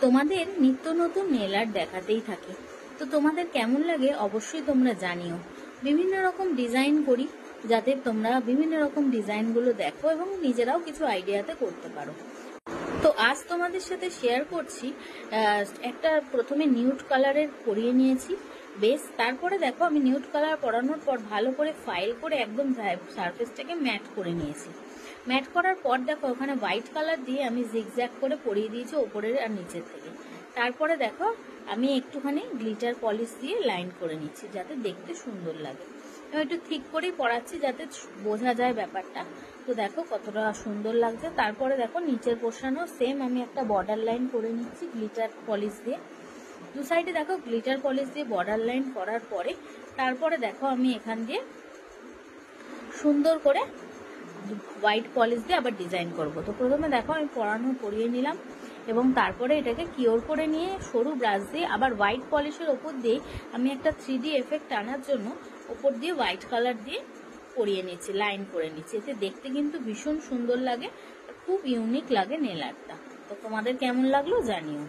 তোমাদের নিত্য নতুন নেল আর্ট দেখাতেই থাকে, তো তোমাদের কেমন লাগে অবশ্যই তোমরা জানিও। বিভিন্ন রকম ডিজাইন করি যাতে তোমরা বিভিন্ন রকম ডিজাইনগুলো দেখো এবং নিজেরাও কিছু আইডিয়াতে করতে পারো। তো আজ তোমাদের সাথে শেয়ার করছি, একটা প্রথমে নিউড কালারের করিয়ে নিয়েছি বেশ। তারপরে দেখো আমি নিউড কালার পরানোর পর ভালো করে ফাইল করে একদম সারফেসটাকে ম্যাট করে নিয়েছি। ম্যাট করার পর দেখো ওখানে হোয়াইট কালার দিয়ে আমি জিগজ্যাগ করে পরিয়ে দিয়েছি ওপরের আর নিচের থেকে। তারপরে দেখো আমি একটুখানি গ্লিটার পলিশ দিয়ে লাইন করে নিচ্ছি যাতে দেখতে সুন্দর লাগে। আমি একটু ঠিক করেই পরাচ্ছি যাতে বোঝা যায় ব্যাপারটা। তো দেখো কতটা সুন্দর লাগছে। তারপরে দেখো নিচের পোর্শনও সেম আমি একটা বর্ডার লাইন করে নিচ্ছি গ্লিটার পলিশ দিয়ে। দু সাইডে দেখো গ্লিটার পলিশ দিয়ে বর্ডার লাইন করার পরে তারপরে দেখো আমি এখান দিয়ে সুন্দর করে হোয়াইট পলিশ দিয়ে আবার ডিজাইন করব। তো প্রথমে দেখো আমি পরিয়ে নিলাম এবং তারপরে এটাকে কিওর করে নিয়ে সরু ব্রাশ দিয়ে আবার হোয়াইট পলিশের ওপর দিয়ে আমি একটা 3D এফেক্ট আনার জন্য ওপর দিয়ে হোয়াইট কালার দিয়ে পরিয়ে নিচ্ছি, লাইন করে নিচ্ছি। এতে দেখতে কিন্তু ভীষণ সুন্দর লাগে, খুব ইউনিক লাগে নেল আর্টটা। তো তোমাদের কেমন লাগলো জানিও।